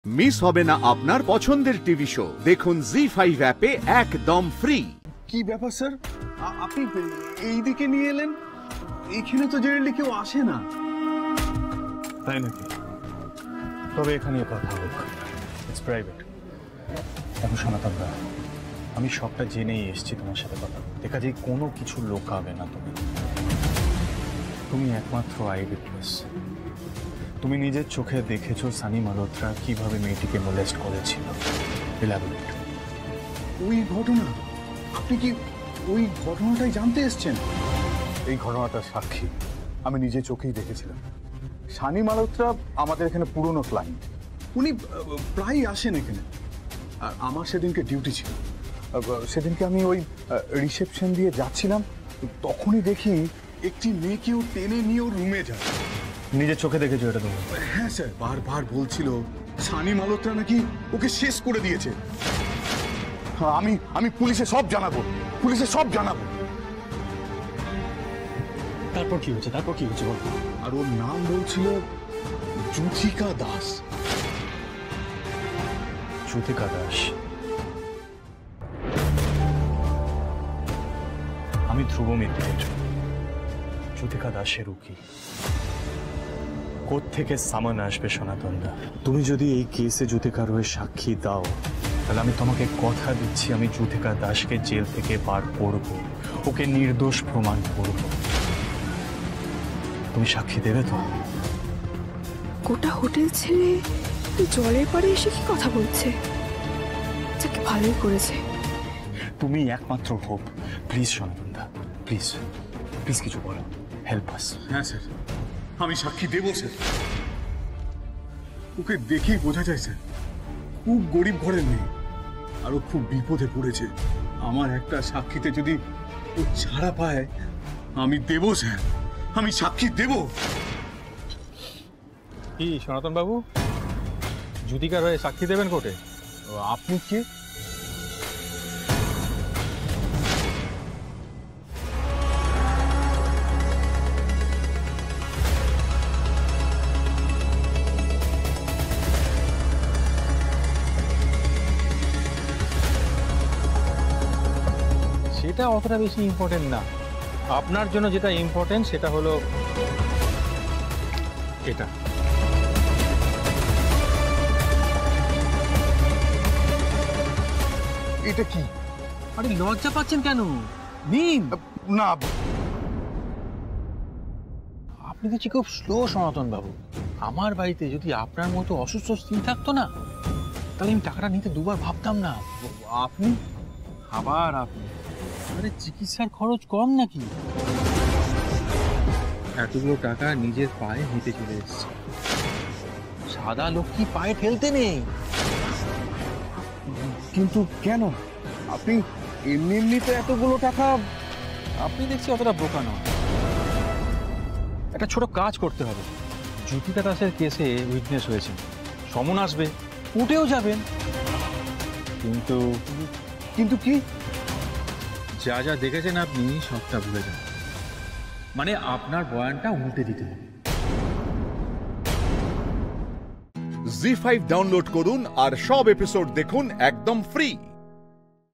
Miss হবে না আপনার পছন্দের টিভি শো। দেখুন জি5 অ্যাপে একদম ফ্রি। কি ব্যাপার স্যার, আপনি এই দিকে নিয়ে এলেন? এখানে তো জেনারেলি কেউ আসে না। তাই নাকি? তবে এখানে কথা হোক, ইটস প্রাইভেট। এখন সনাতন দা, আমি সবটা জেনেই এসেছি তোমার সাথে কথা বলতে। কাজেই কোনো কিছু লোকাবে না। তুমি একমাত্র আই উইটনেস। তুমি নিজের চোখে দেখেছো সানি মালহোত্রা কিভাবে মেয়েটিকে মোলেস্ট করেছিল। ওই ঘটনা, আপনি কি ওই ঘটনাটাই জানতে এসছেন? এই ঘটনাটার সাক্ষী আমি নিজে চোখেই দেখেছিলাম। সানি মালহোত্রা আমাদের এখানে পুরনো ক্লায়েন্ট। উনি প্রায়ই আসেন এখানে, আর আমার সেদিনকে ডিউটি ছিল। সেদিনকে আমি ওই রিসেপশন দিয়ে যাচ্ছিলাম, তখনই দেখি একটি মেয়েকেও টেনে নিয়ে ওর রুমে যায়। নিজের চোখে দেখেছো এটা তুমি? হ্যাঁ স্যার, বারবার বলছিল সানি মালহোত্রা নাকি ওকে শেষ করে দিয়েছে। আমি পুলিশে সব জানাবো, পুলিশে সব জানাবো। তারপর কি হয়েছে বল। আর ওর নাম বলছিল যুথিকা দাস। যুথিকা দাস? আমি ধ্রুব মিত্রের যুথিকা দাসের উকিল। কোত্থেকে সামান আসবে সনাতন দা? তুমি যদি এই কেসে যুথিকার হয়ে সাক্ষী দাও, তাহলে আমি তোমাকে কথা দিচ্ছি, আমি যুথিকা দাসকে জেল থেকে বার করব, ওকে নির্দোষ প্রমাণ করব। তুমি সাক্ষী দেবে তো? গোটা হোটেল ছেড়ে জলের পরে এসে কি কথা বলছে? যাকে ভালোই করেছে। তুমি একমাত্র হোপ। প্লিজ সনাতন দা, প্লিজ প্লিজ কিছু বলো, হেল্প আস। হ্যাঁ স্যার, আমি সাক্ষী দেব স্যার। ওকে দেখেই বোঝা যায় স্যার, খুব গরিব ঘরের মেয়ে, আর ও খুব বিপদে পড়েছে। আমার একটা সাক্ষীতে যদি ও ছাড়া পায়, আমি দেব স্যার, আমি সাক্ষী দেব। কি সনাতন বাবু, যুথিকার হয়ে সাক্ষী দেবেন কোর্টে? আপনি কে? সেটা অতটা বেশি ইম্পর্টেন্ট না। আপনার জন্য যেটা ইম্পর্টেন্ট সেটা হলো এটা। এটা কি? আরে লজ্জা পাচ্ছেন কেন? নিন না, আপনি দেখছি খুব স্লো সনাতন বাবু। আমার বাড়িতে যদি আপনার মতো অসুস্থ স্ত্রী থাকতো না, তাহলে আমি টাকাটা নিতে দুবার ভাবতাম না। আপনি আবার আপনি আরে চিকিৎসার খরচ কম নাকি? এতগুলো টাকা নিজের পায়ে হেঁটে চলে এসছে। সাদা লক্ষ্মী পায়ে ঠেলতে নেই। কিন্তু কেন? আপনি এমনিতে এতগুলো টাকা? আপনি দেখছি অতটা বোকা নয়। একটা ছোট কাজ করতে হবে। যুথিকা দাসের কেসে উইটনেস হয়েছে, সমন আসবে, কোর্টেও যাবেন। কিন্তু কিন্তু কি? যা যা দেখেছেন আপনি সবটা ভুলে যান। মানে আপনার বয়ানটা উল্টে দিতে হবে। জি5 ডাউনলোড করুন আর সব এপিসোড দেখুন একদম ফ্রি।